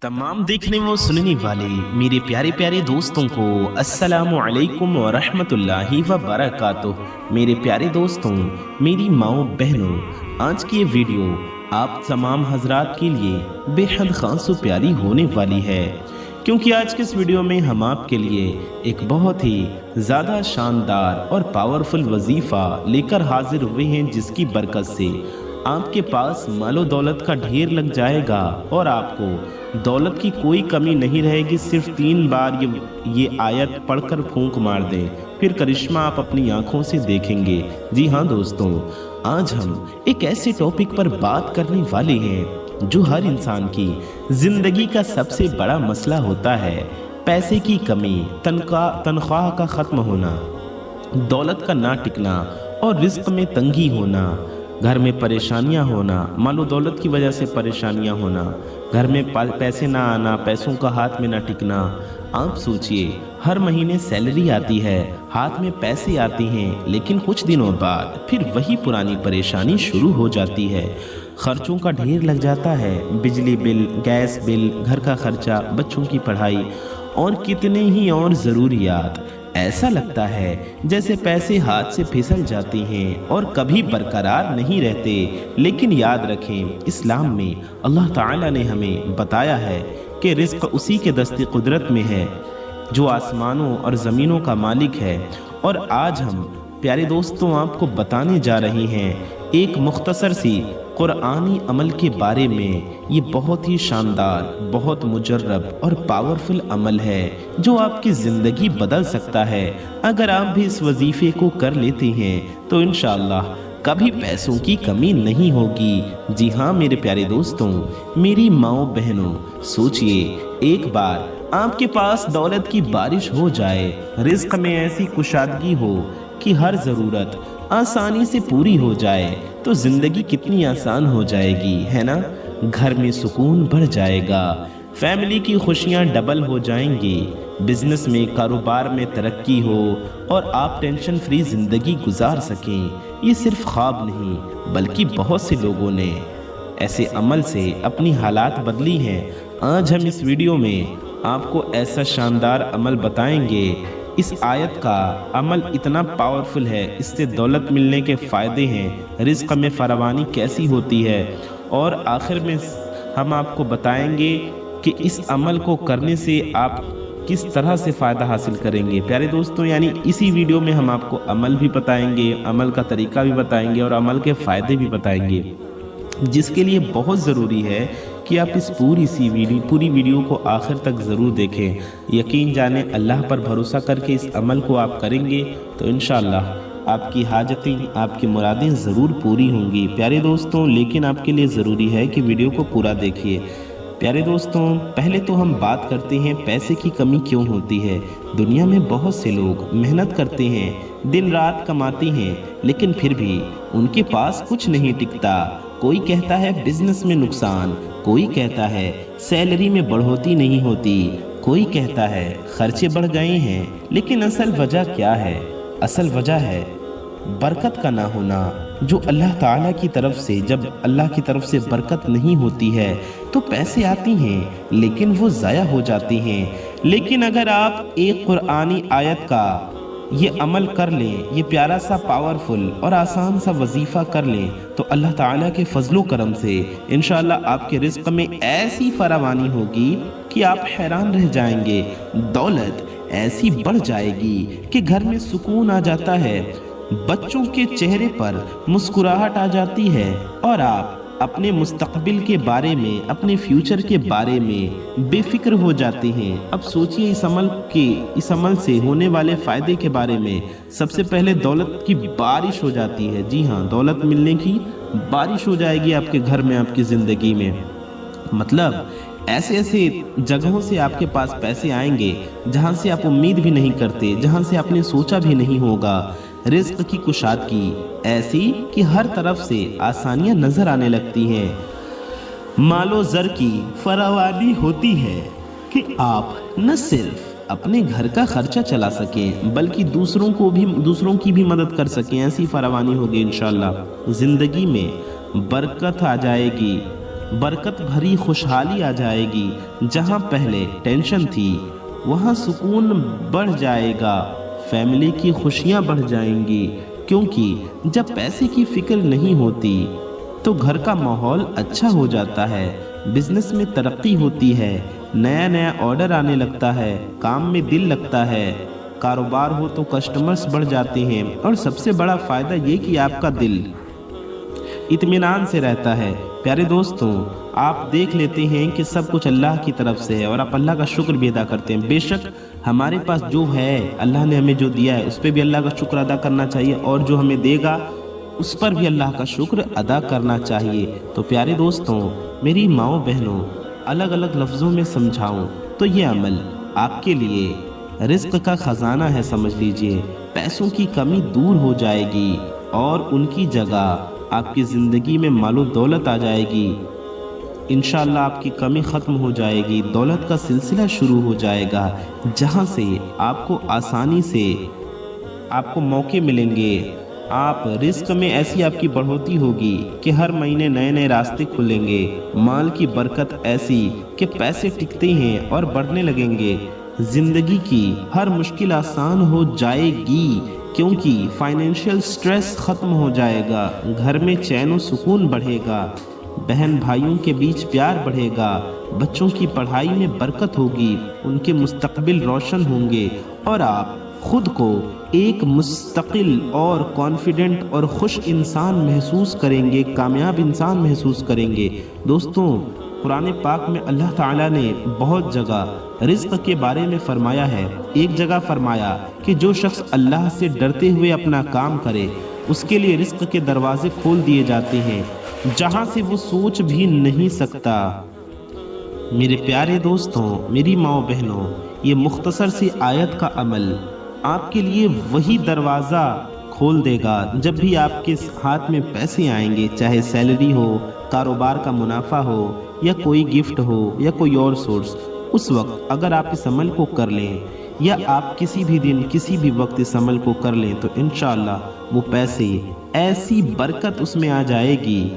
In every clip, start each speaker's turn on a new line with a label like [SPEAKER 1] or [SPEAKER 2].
[SPEAKER 1] तमाम देखने व सुनने वाले मेरे प्यारे प्यारे दोस्तों को अस्सलामु अलैकुम व रहमतुल्लाहि व बरकातुहू। मेरे प्यारे दोस्तों, मेरी माओ बहनों, आज की ये वीडियो आप तमाम हजरात के लिए बेहद खास व प्यारी होने वाली है, क्योंकि आज के इस वीडियो में हम आपके लिए एक बहुत ही ज़्यादा शानदार और पावरफुल वजीफ़ा लेकर हाजिर हुए हैं, जिसकी बरकत से आपके पास मालो दौलत का ढेर लग जाएगा और आपको दौलत की कोई कमी नहीं रहेगी। सिर्फ 3 बार ये आयत पढ़कर फूंक मार दें, फिर करिश्मा आप अपनी आंखों से देखेंगे। जी हाँ दोस्तों, आज हम एक ऐसे टॉपिक पर बात करने वाले हैं जो हर इंसान की जिंदगी का सबसे बड़ा मसला होता है। पैसे की कमी, तनख्वाह का ख़त्म होना, दौलत का ना टिकना और रिस्क में तंगी होना, घर में परेशानियां होना, मालो दौलत की वजह से परेशानियां होना, घर में पैसे ना आना, पैसों का हाथ में ना टिकना। आप सोचिए, हर महीने सैलरी आती है, हाथ में पैसे आते हैं, लेकिन कुछ दिनों बाद फिर वही पुरानी परेशानी शुरू हो जाती है। खर्चों का ढेर लग जाता है, बिजली बिल, गैस बिल, घर का खर्चा, बच्चों की पढ़ाई और कितने ही और ज़रूरियात। ऐसा लगता है जैसे पैसे हाथ से फिसल जाते हैं और कभी बरकरार नहीं रहते। लेकिन याद रखें, इस्लाम में अल्लाह ताला ने हमें बताया है कि रिज़्क़ उसी के दस्ते कुदरत में है जो आसमानों और ज़मीनों का मालिक है। और आज हम प्यारे दोस्तों आपको बताने जा रहे हैं एक मुख्तसर सी कुरानी अमल के बारे में। ये बहुत ही शानदार, बहुत मुजर्रब और पावरफुल अमल है जो आपकी ज़िंदगी बदल सकता है। अगर आप भी इस वजीफ़े को कर लेते हैं तो इंशाअल्लाह कभी पैसों की कमी नहीं होगी। जी हाँ मेरे प्यारे दोस्तों, मेरी माओ बहनों, सोचिए, एक बार आपके पास दौलत की बारिश हो जाए, रिज़्क़ में ऐसी कुशादगी हो कि हर ज़रूरत आसानी से पूरी हो जाए, तो ज़िंदगी कितनी आसान हो जाएगी, है ना। घर में सुकून बढ़ जाएगा, फैमिली की खुशियां डबल हो जाएंगी, बिजनेस में, कारोबार में तरक्की हो और आप टेंशन फ्री ज़िंदगी गुजार सकें। ये सिर्फ ख्वाब नहीं, बल्कि बहुत से लोगों ने ऐसे अमल से अपनी हालात बदली हैं। आज हम इस वीडियो में आपको ऐसा शानदार अमल बताएंगे। इस आयत का अमल इतना पावरफुल है, इससे दौलत मिलने के फ़ायदे हैं, रिज़्क़ में फरावानी कैसी होती है, और आखिर में हम आपको बताएंगे कि इस अमल को करने से आप किस तरह से फ़ायदा हासिल करेंगे। प्यारे दोस्तों, यानी इसी वीडियो में हम आपको अमल भी बताएंगे, अमल का तरीका भी बताएंगे और अमल के फ़ायदे भी बताएंगे, जिसके लिए बहुत ज़रूरी है कि आप इस पूरी वीडियो को आखिर तक ज़रूर देखें। यकीन जाने, अल्लाह पर भरोसा करके इस अमल को आप करेंगे तो इंशाअल्लाह आपकी हाजतें, आपकी मुरादें ज़रूर पूरी होंगी। प्यारे दोस्तों, लेकिन आपके लिए ज़रूरी है कि वीडियो को पूरा देखिए। प्यारे दोस्तों, पहले तो हम बात करते हैं पैसे की कमी क्यों होती है। दुनिया में बहुत से लोग मेहनत करते हैं, दिन रात कमाते हैं, लेकिन फिर भी उनके पास कुछ नहीं टिकता। कोई कहता है बिजनेस में नुकसान, कोई कहता है सैलरी में बढ़ोतरी नहीं होती, कोई कहता है खर्चे बढ़ गए हैं। लेकिन असल वजह क्या है? असल वजह है बरकत का ना होना, जो अल्लाह ताला की तरफ से, जब अल्लाह की तरफ से बरकत नहीं होती है तो पैसे आती हैं लेकिन वो ज़ाया हो जाती हैं। लेकिन अगर आप एक कुरानी आयत का ये अमल कर लें, ये प्यारा सा पावरफुल और आसान सा वजीफ़ा कर लें, तो अल्लाह ताला के फजलो करम से इंशाअल्लाह आपके रिज़्क़ में ऐसी फरावानी होगी कि आप हैरान रह जाएंगे। दौलत ऐसी बढ़ जाएगी कि घर में सुकून आ जाता है, बच्चों के चेहरे पर मुस्कुराहट आ जाती है और आप अपने मुस्तकबिल के बारे में, अपने फ्यूचर के बारे में बेफिक्र हो जाते हैं। अब सोचिए इस अमल से होने वाले फ़ायदे के बारे में। सबसे पहले दौलत की बारिश हो जाती है। जी हाँ, दौलत मिलने की बारिश हो जाएगी आपके घर में, आपकी ज़िंदगी में। मतलब ऐसे ऐसे जगहों से आपके पास पैसे आएंगे जहाँ से आप उम्मीद भी नहीं करते, जहाँ से आपने सोचा भी नहीं होगा। रिज़्क़ की कुशादगी ऐसी कि हर तरफ से आसानियां नजर आने लगती हैं। मालो ज़र की फरावानी होती है कि आप न सिर्फ अपने घर का खर्चा चला सकें बल्कि दूसरों की भी मदद कर सकें। ऐसी फरावानी होगी इंशाअल्लाह। ज़िंदगी में बरकत आ जाएगी, برکت بھری خوشحالی آ جائے گی، جہاں پہلے ٹینشن تھی وہاں سکون بڑھ جائے گا، فیملی کی خوشیاں بڑھ جائیں گی، کیونکہ جب پیسے کی فکر نہیں ہوتی تو گھر کا ماحول اچھا ہو جاتا ہے، بزنس میں ترقی ہوتی ہے، نیا نیا آرڈر آنے لگتا ہے، کام میں دل لگتا ہے، کاروبار ہو تو کسٹمرز بڑھ جاتے ہیں، اور سب سے بڑا فائدہ یہ کہ آپ کا دل اطمینان سے رہتا ہے۔ پیارے دوستوں، آپ دیکھ لیتے ہیں کہ سب کچھ اللہ کی طرف سے ہے، اور آپ اللہ کا شکر بھی ادا کرتے ہیں۔ بے شک ہمارے پاس جو ہے، اللہ نے ہمیں جو دیا ہے اس پہ بھی اللہ کا شکر ادا کرنا چاہیے، اور جو ہمیں دے گا اس پر بھی اللہ کا شکر ادا کرنا چاہیے۔ تو پیارے دوستوں، میری ماؤں بہنوں، الگ الگ لفظوں میں سمجھاؤں تو یہ عمل آپ کے لیے رزق کا خزانہ ہے، سمجھ لیجئے۔ پیسوں کی کمی دور ہو جائے گی اور ان کی جگہ آپ کی زندگی میں مال و دولت آ جائے گی۔ انشاءاللہ آپ کی کمی ختم ہو جائے گی، دولت کا سلسلہ شروع ہو جائے گا، جہاں سے آپ کو آسانی سے آپ کو موقع ملیں گے۔ آپ رزق میں ایسی آپ کی بڑھوتی ہوگی کہ ہر مہینے نئے نئے راستے کھلیں گے، مال کی برکت ایسی کہ پیسے ٹکتے ہیں اور بڑھنے لگیں گے، زندگی کی ہر مشکل آسان ہو جائے گی، کیونکہ فائنینشیل سٹریس ختم ہو جائے گا، گھر میں چین و سکون بڑھے گا، بہن بھائیوں کے بیچ پیار بڑھے گا، بچوں کی پڑھائی میں برکت ہوگی، ان کے مستقبل روشن ہوں گے، اور آپ خود کو ایک مستقل اور کانفیڈنٹ اور خوش انسان محسوس کریں گے، کامیاب انسان محسوس کریں گے۔ دوستوں، قرآن پاک میں اللہ تعالیٰ نے بہت جگہ رزق کے بارے میں فرمایا ہے۔ ایک جگہ فرمایا کہ جو شخص اللہ سے ڈرتے ہوئے اپنا کام کرے اس کے لیے رزق کے دروازے کھول دیے جاتے ہیں جہاں سے وہ سوچ بھی نہیں سکتا۔ میرے پیارے دوستوں، میری ماؤں بہنوں، یہ مختصر سی آیت کا عمل آپ کے لیے وہی دروازہ کھول دے گا جب بھی آپ کے ہاتھ میں پیسے آئیں گے، چاہے سیلری ہو، کاروبار کا منافع ہو، یا کوئی گفٹ ہو، یا کوئی اور سورس۔ اس وقت اگر آپ اس عمل کو کر لیں، یا آپ کسی بھی دن کسی بھی وقت اس عمل کو کر لیں، تو انشاءاللہ وہ پیسے، ایسی برکت اس میں آ جائے گی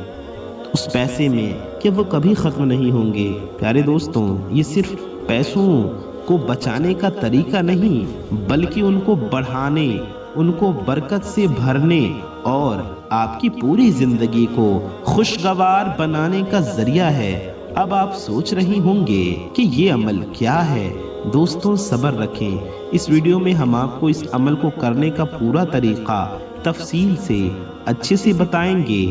[SPEAKER 1] اس پیسے میں کہ وہ کبھی ختم نہیں ہوں گے۔ پیارے دوستوں، یہ صرف پیسوں کو بچانے کا طریقہ نہیں، بلکہ ان کو بڑھانے، ان کو برکت سے بھرنے اور آپ کی پوری زندگی کو خوشگوار بنانے کا ذریعہ ہے۔ اب آپ سوچ رہی ہوں گے کہ یہ عمل کیا ہے؟ دوستوں، صبر رکھیں، اس ویڈیو میں ہم آپ کو اس عمل کو کرنے کا پورا طریقہ تفصیل سے اچھے سے بتائیں گے۔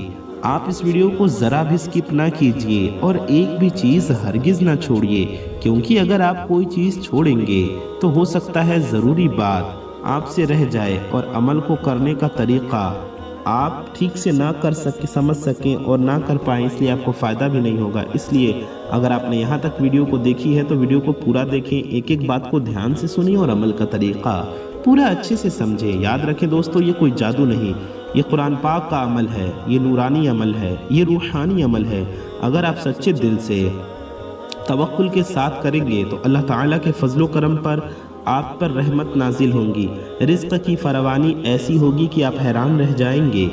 [SPEAKER 1] آپ اس ویڈیو کو ذرا بھی سکپ نہ کیجیے اور ایک بھی چیز ہرگز نہ چھوڑیے، کیونکہ اگر آپ کوئی چیز چھوڑیں گے تو ہو سکتا ہے ضروری بات آپ سے رہ جائے اور عمل کو کرنے کا طریقہ آپ ٹھیک سے نہ کر سکیں، سمجھ سکیں اور نہ کر پائیں، اس لیے آپ کو فائدہ بھی نہیں ہوگا۔ اس لیے اگر آپ نے یہاں تک ویڈیو کو دیکھی ہے تو ویڈیو کو پورا دیکھیں، ایک ایک بات کو دھیان سے سنیں اور عمل کا طریقہ پورا اچھے سے سمجھیں۔ یاد رکھیں دوستو، یہ کوئی جادو نہیں، یہ قرآن پاک کا عمل ہے، یہ نورانی عمل ہے، یہ روحانی عمل ہے۔ اگر آپ سچے دل سے توکل کے ساتھ کریں گے تو اللہ تعالیٰ کے فضل و کرم پر آپ پر رحمت نازل ہوں گی، رزق کی فراوانی ایسی ہوگی کہ آپ حیران رہ جائیں گے،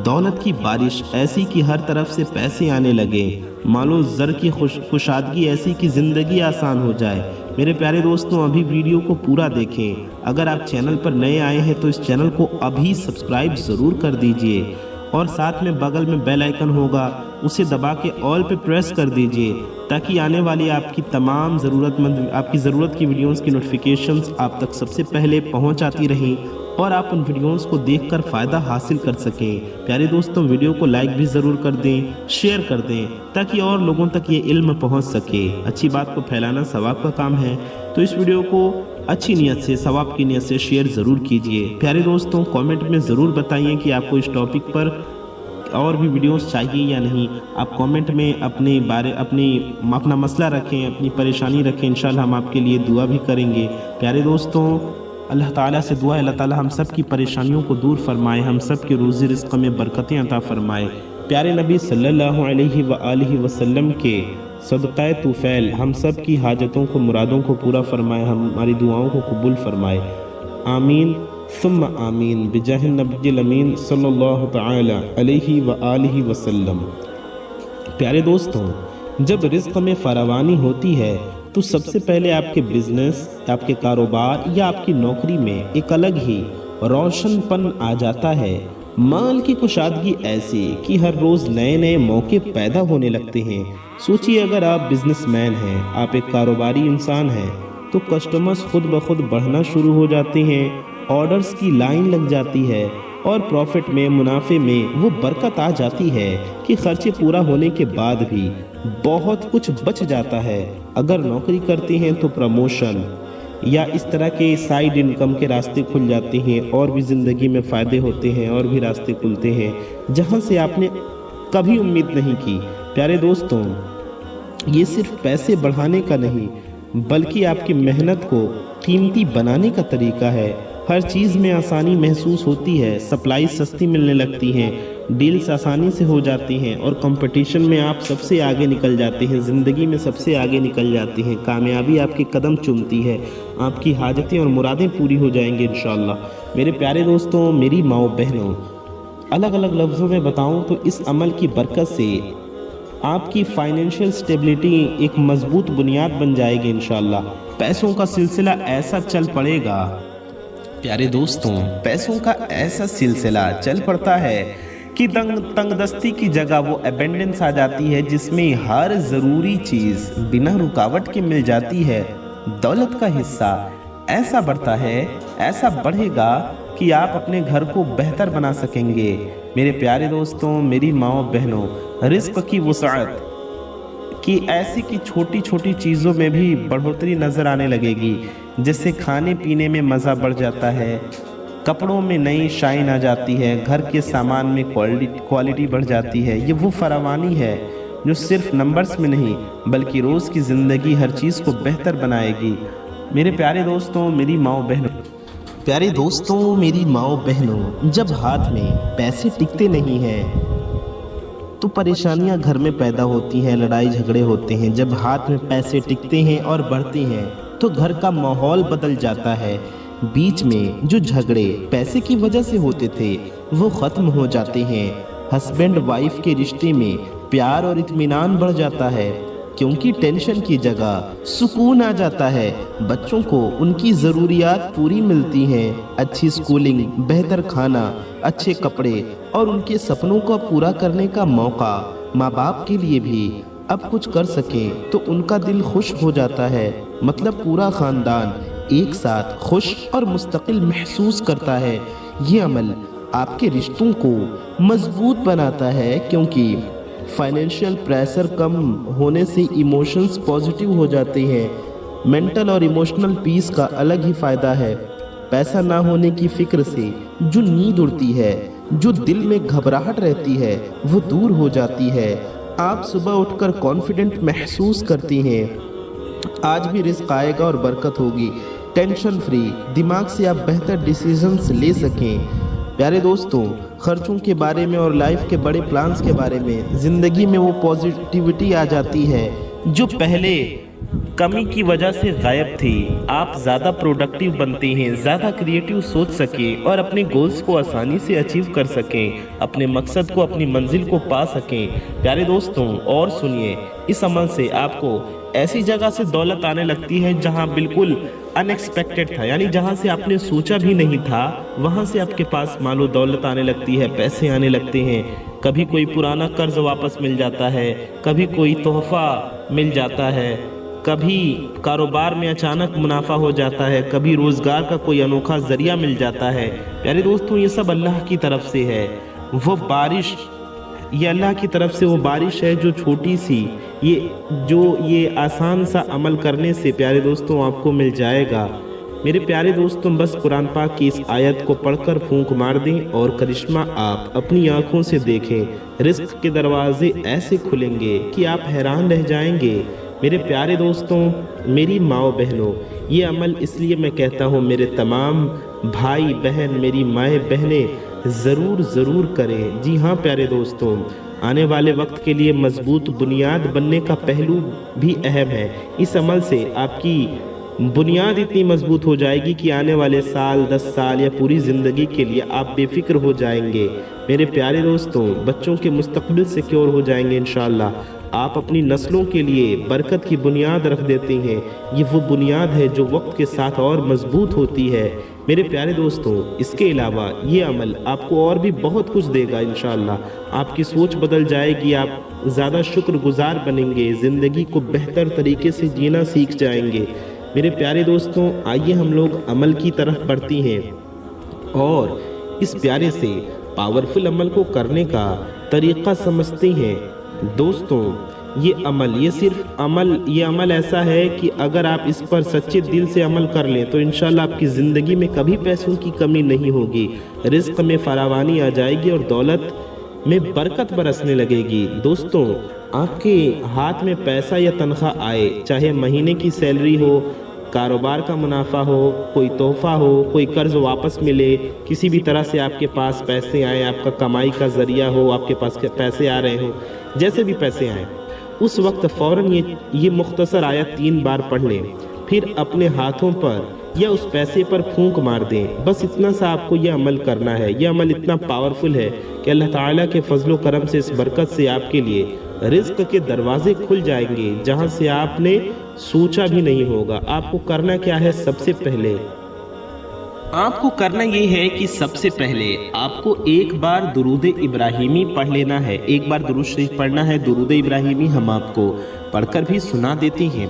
[SPEAKER 1] دولت کی بارش ایسی کہ ہر طرف سے پیسے آنے لگے، مال و زر کی کشادگی ایسی کہ زندگی آسان ہو جائے۔ میرے پیارے دوستوں، ابھی ویڈیو کو پورا دیکھیں۔ اگر آپ چینل پر نئے آئے ہیں تو اس چینل کو ابھی سبسکرائب ضرور کر دیجئے، اور ساتھ میں بغل میں بیل آئیکن ہوگا، اسے دبا کے آل پہ پریس کر دیجئے، تاکہ آنے والی آپ کی تمام آپ کی ضرورت کی ویڈیوز کی نوٹیفیکیشنز آپ تک سب سے پہلے پہنچ آتی رہیں اور آپ ان ویڈیوز کو دیکھ کر فائدہ حاصل کر سکیں۔ پیارے دوستوں، ویڈیو کو لائک بھی ضرور کر دیں، شیئر کر دیں، تاکہ اور لوگوں تک یہ علم پہنچ سکے۔ اچھی بات کو پھیلانا ثواب کا کام ہے، تو اس ویڈیو کو اچھی نیت سے، ثواب کی نیت سے شیئر ضرور کیجئے۔ پیارے دوستوں، کامنٹ میں ضرور بتائیے کہ آپ کو اس ٹاپک پر اور بھی ویڈیوز چاہیے یا نہیں۔ آپ کامنٹ میں اپنا مسئلہ رکھیں، اپنی پریشانی رکھیں، انشاءاللہ ہم آپ کے لیے دعا بھی کریں گے۔ پیارے دوستوں، اللہ تعالیٰ سے دعا ہے اللہ تعالیٰ ہم سب کی پریشانیوں کو دور فرمائے، ہم سب کے روزی رزق میں برکتیں عطا فرمائے۔ پیارے نبی صلی اللہ علیہ وآلہ وسلم کے صدقہ طفیل ہم سب کی حاجتوں کو، مرادوں کو پورا فرمائے، ہماری دعاؤں کو قبول فرمائے، آمین ثم آمین، بجاہ النبی الامین صلی اللہ تعالی علیہ وآلہ وسلم۔ प्यारे दोस्तों, जब रिस्क में फरावानी होती है तो सबसे पहले आपके बिजनेस, आपके कारोबार या आपकी नौकरी में एक अलग ही रोशनपन आ जाता है। माल की कुशादगी ऐसी कि हर रोज नए नए मौके पैदा होने लगते हैं। सोचिए, अगर आप बिजनेसमैन हैं, आप एक कारोबारी इंसान हैं, तो कस्टमर्स खुद ब खुद बढ़ना शुरू हो जाते हैं, ऑर्डर्स की लाइन लग जाती है और प्रॉफिट में, मुनाफे में वो बरकत आ जाती है कि खर्चे पूरा होने के बाद भी बहुत कुछ बच जाता है। अगर नौकरी करते हैं तो प्रमोशन या इस तरह के साइड इनकम के रास्ते खुल जाते हैं और भी ज़िंदगी में फ़ायदे होते हैं और भी रास्ते खुलते हैं जहां से आपने कभी उम्मीद नहीं की। प्यारे दोस्तों, ये सिर्फ पैसे बढ़ाने का नहीं बल्कि आपकी मेहनत को कीमती बनाने का तरीका है। हर चीज़ में आसानी महसूस होती है, सप्लाई सस्ती मिलने लगती हैं, डील्स आसानी से हो जाती हैं और कंपटीशन में आप सबसे आगे निकल जाते हैं, ज़िंदगी में सबसे आगे निकल जाते हैं। कामयाबी आपके कदम चूमती है, आपकी हाजतें और मुरादें पूरी हो जाएंगी इंशाअल्लाह। मेरे प्यारे दोस्तों, मेरी माओ बहनों, अलग अलग लफ्ज़ों में बताऊं तो इस अमल की बरकत से आपकी फाइनेंशियल स्टेबिलिटी एक मजबूत बुनियाद बन जाएगी इंशाअल्लाह। पैसों का सिलसिला ऐसा चल पड़ेगा, प्यारे दोस्तों, पैसों का ऐसा सिलसिला चल पड़ता है कि तंगदस्ती की जगह वो एबेंडेंस आ जाती है जिसमें हर ज़रूरी चीज़ बिना रुकावट के मिल जाती है। दौलत का हिस्सा ऐसा बढ़ता है, ऐसा बढ़ेगा कि आप अपने घर को बेहतर बना सकेंगे। मेरे प्यारे दोस्तों, मेरी माओ बहनों, रिस्क की वसाअत कि ऐसी कि छोटी छोटी चीज़ों में भी बढ़ोतरी नज़र आने लगेगी। जैसे खाने पीने में मज़ा बढ़ जाता है, कपड़ों में नई शाइन आ जाती है, घर के सामान में क्वालिटी बढ़ जाती है। ये वो फरावानी है जो सिर्फ नंबर्स में नहीं बल्कि रोज़ की ज़िंदगी हर चीज़ को बेहतर बनाएगी। मेरे प्यारे दोस्तों, मेरी माओ बहनों, प्यारे दोस्तों, मेरी माओ बहनों, जब हाथ में पैसे टिकते नहीं हैं तो परेशानियां घर में पैदा होती हैं, लड़ाई झगड़े होते हैं। जब हाथ में पैसे टिकते हैं और बढ़ते हैं तो घर का माहौल बदल जाता है। बीच में जो झगड़े पैसे की वजह से होते थे वो ख़त्म हो जाते हैं। हस्बैंड वाइफ के रिश्ते में प्यार और इत्मीनान बढ़ जाता है क्योंकि टेंशन की जगह सुकून आ जाता है। बच्चों को उनकी ज़रूरियात पूरी मिलती हैं, अच्छी स्कूलिंग, बेहतर खाना, अच्छे कपड़े और उनके सपनों को पूरा करने का मौका। माँ बाप के लिए भी अब कुछ कर सकें तो उनका दिल खुश हो जाता है, मतलब पूरा ख़ानदान एक साथ खुश और मुस्तकिल महसूस करता है। ये अमल आपके रिश्तों को मजबूत बनाता है क्योंकि फाइनेंशियल प्रेशर कम होने से इमोशंस पॉजिटिव हो जाते हैं। मेंटल और इमोशनल पीस का अलग ही फ़ायदा है। पैसा ना होने की फ़िक्र से जो नींद उड़ती है, जो दिल में घबराहट रहती है, वो दूर हो जाती है। आप सुबह उठकर कॉन्फिडेंट महसूस करती हैं, आज भी रिस्क आएगा और बरकत होगी। टेंशन फ्री दिमाग से आप बेहतर डिसीजंस ले सकें। प्यारे दोस्तों, खर्चों के बारे में और लाइफ के बड़े प्लान्स के बारे में ज़िंदगी में वो पॉजिटिविटी आ जाती है जो पहले कमी की वजह से गायब थी। आप ज़्यादा प्रोडक्टिव बनते हैं, ज़्यादा क्रिएटिव सोच सकें और अपने गोल्स को आसानी से अचीव कर सकें, अपने मकसद को, अपनी मंजिल को पा सकें। प्यारे दोस्तों, और सुनिए, इस अमल से आपको ऐसी जगह से दौलत आने लगती है जहां बिल्कुल अनएक्सपेक्टेड था, यानी जहां से आपने सोचा भी नहीं था, वहां से आपके पास मालो दौलत आने लगती है, पैसे आने लगते हैं। कभी कोई पुराना कर्ज वापस मिल जाता है, कभी कोई तोहफा मिल जाता है, कभी कारोबार में अचानक मुनाफा हो जाता है, कभी रोज़गार का कोई अनोखा ज़रिया मिल जाता है। प्यारे दोस्तों, ये सब अल्लाह की तरफ से है। वो बारिश, ये अल्लाह की तरफ से वो बारिश है जो छोटी सी, ये आसान सा अमल करने से प्यारे दोस्तों आपको मिल जाएगा। मेरे प्यारे दोस्तों, बस कुरान पाक की इस आयत को पढ़कर फूंक मार दें और करिश्मा आप अपनी आंखों से देखें। रिस्क के दरवाजे ऐसे खुलेंगे कि आप हैरान रह जाएंगे। मेरे प्यारे दोस्तों, मेरी माओ बहनों, ये अमल इसलिए मैं कहता हूँ मेरे तमाम भाई बहन, मेरी माएँ बहनें ज़रूर करें। जी हाँ प्यारे दोस्तों, आने वाले वक्त के लिए मजबूत बुनियाद बनने का पहलू भी अहम है। इस अमल से आपकी بنیاد اتنی مضبوط ہو جائے گی کہ آنے والے سال 10 سال یا پوری زندگی کے لیے آپ بے فکر ہو جائیں گے۔ میرے پیارے دوستوں، بچوں کے مستقبل سیکیور ہو جائیں گے انشاءاللہ۔ آپ اپنی نسلوں کے لیے برکت کی بنیاد رکھ دیتے ہیں۔ یہ وہ بنیاد ہے جو وقت کے ساتھ اور مضبوط ہوتی ہے۔ میرے پیارے دوستوں، اس کے علاوہ یہ عمل آپ کو اور بھی بہت کچھ دے گا انشاءاللہ۔ آپ کی سوچ بدل جائے گی، آپ زیادہ شکر گزار بنیں گے، زندگی کو بہتر طریقے سے جینا سیکھ جائیں گے۔ میرے پیارے دوستوں، آئیے ہم لوگ عمل کی طرف بڑھتی ہیں اور اس پیارے سے پاورفل عمل کو کرنے کا طریقہ سمجھتے ہیں۔ دوستوں، یہ عمل ایسا ہے کہ اگر آپ اس پر سچے دل سے عمل کر لیں تو انشاءاللہ آپ کی زندگی میں کبھی پیسوں کی کمی نہیں ہوگی، رزق میں فراوانی آ جائے گی اور دولت میں برکت برسنے لگے گی۔ دوستوں، آپ کے ہاتھ میں پیسہ یا تنخواہ آئے، چاہے مہینے کی سیلری ہو، کاروبار کا منافع ہو، کوئی تحفہ ہو، کوئی قرض واپس ملے، کسی بھی طرح سے آپ کے پاس پیسے آئیں، آپ کا کمائی کا ذریعہ ہو، آپ کے پاس پیسے آ رہے ہوں، جیسے بھی پیسے آئیں، اس وقت فوراً یہ مختصر آیت 3 بار پڑھ لیں، پھر اپنے ہاتھوں پر یا اس پیسے پر پھونک مار دیں۔ بس اتنا سا آپ کو یہ عمل کرنا ہے۔ یہ عمل اتنا پاورفل ہے کہ اللہ تعالیٰ کے فضل و کرم سے، اس برکت سے آپ کے لیے رزق کے دروازے کھل جائیں گے جہاں سے آپ نے سوچا بھی نہیں ہوگا۔ آپ کو کرنا کیا ہے؟ سب سے پہلے آپ کو کرنا یہ ہے کہ سب سے پہلے آپ کو ایک بار درود ابراہیمی پڑھ لینا ہے، ایک بار درود شریف پڑھنا ہے۔ درود ابراہیمی ہم آپ کو پڑھ کر بھی سنا دیتے ہیں۔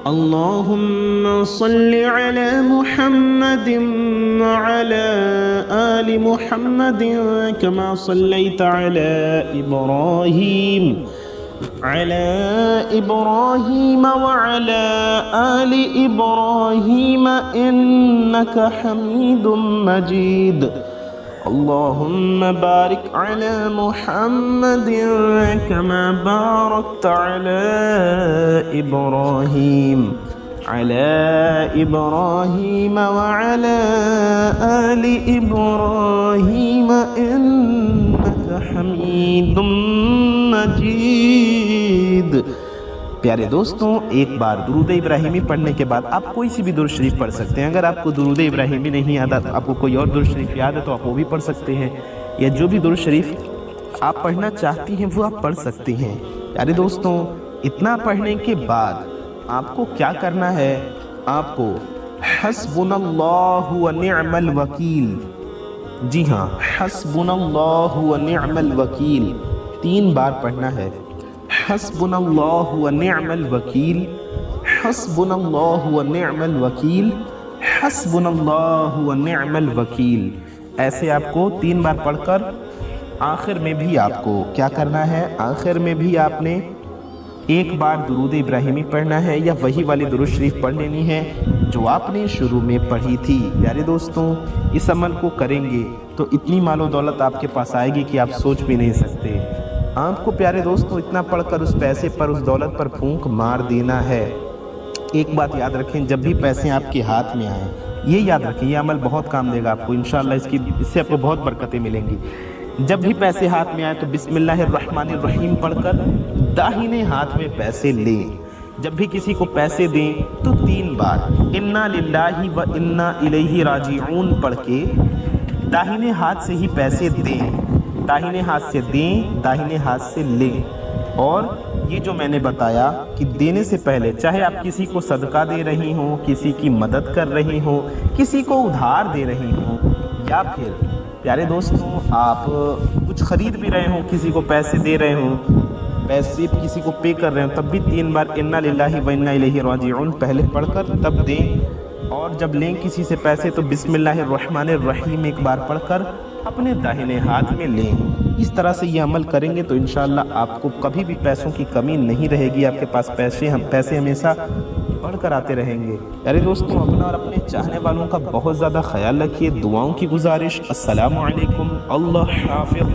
[SPEAKER 1] اللہم صلی علی محمد وعلی آل محمد کما صلیت علی ابراہیم وعلى آل إبراهيم إنك حميد مجيد اللهم بارك على محمد كما باركت على إبراهيم وعلى آل إبراهيم إنك حميد مجید۔ پیارے دوستوں، ایک بار درود ابراہیمی پڑھنے کے بعد آپ کوئی سی بھی درود شریف پڑھ سکتے ہیں۔ اگر آپ کو درود ابراہیمی نہیں یاد آتا، آپ کو کوئی اور درود شریف یاد ہے تو آپ وہ بھی پڑھ سکتے ہیں، یا جو بھی درود شریف آپ پڑھنا چاہتی ہیں وہ آپ پڑھ سکتے ہیں۔ پیارے دوستوں، اتنا پڑھنے کے بعد آپ کو کیا کرنا ہے؟ آپ کو حسبنا اللہ ونعم الوکیل، جی ہاں، حسبنا اللہ ونعم الوکیل 3 بار پڑھنا ہے۔ حسبنا اللہ ونعم الوکیل، حسبنا اللہ ونعم الوکیل، حسبنا اللہ ونعم الوکیل، ایسے آپ کو 3 بار پڑھ کر آخر میں بھی آپ کو کیا کرنا ہے؟ آخر میں بھی آپ نے ایک بار درود ابراہیمی پڑھنا ہے، یا وہی والی درود شریف پڑھ لینی ہے جو آپ نے شروع میں پڑھی تھی۔ پیارے دوستوں، اس عمل کو کریں گے تو اتنی مال و دولت آپ کے پاس آئے گی کہ آپ سوچ بھی نہیں سکتے۔ آپ کو پیارے دوستوں اتنا پڑھ کر اس پیسے پر، اس دولت پر پھونک مار دینا ہے۔ ایک بات یاد رکھیں، جب بھی پیسے آپ کے ہاتھ میں آئیں، یہ یاد رکھیں، یہ عمل بہت کام دے گا آپ کو انشاءاللہ، اس سے آپ کو بہت برکتیں ملیں گی۔ جب بھی پیسے ہاتھ میں آئے تو بسم اللہ الرحمن الرحیم پڑھ کر داہنے ہاتھ میں پیسے لیں۔ جب بھی کسی کو پیسے دیں تو 3 بار انا للہ و انا الیہ راجعون پڑھ کے داہنے ہاتھ سے ہی پیسے دیں، داہنے ہاتھ سے دیں، داہنے ہاتھ سے لیں۔ اور یہ جو میں نے بتایا کہ دینے سے پہلے چاہے آپ کسی کو صدقہ دے رہی ہوں، کسی کی مدد کر رہی ہوں، کسی کو ادھار دے رہی ہوں، یا پھر پیارے دوستوں آپ کچھ خرید بھی رہے ہوں، کسی کو پیسے دے رہے ہوں، پیسے کسی کو پے کر رہے ہوں، تب بھی 3 بار انا للہ و انا الیہ راجعون پہلے پڑھ کر تب دیں۔ اور جب لیں کسی سے پیسے تو بسم اللہ الرحمن الرحیم ایک بار پڑھ کر اپنے داہنے ہاتھ میں لیں۔ اس طرح سے یہ عمل کریں گے تو انشاءاللہ آپ کو کبھی بھی پیسوں کی کمی نہیں رہے گی، آپ کے پاس پیسے ہمیشہ بڑھ کر آتے رہیں گے۔ پیارے دوستوں، اپنا اور اپنے چاہنے والوں کا بہت زیادہ خیال رکھیے۔ دعاؤں کی گزارش، السلام علیکم، اللہ حافظ۔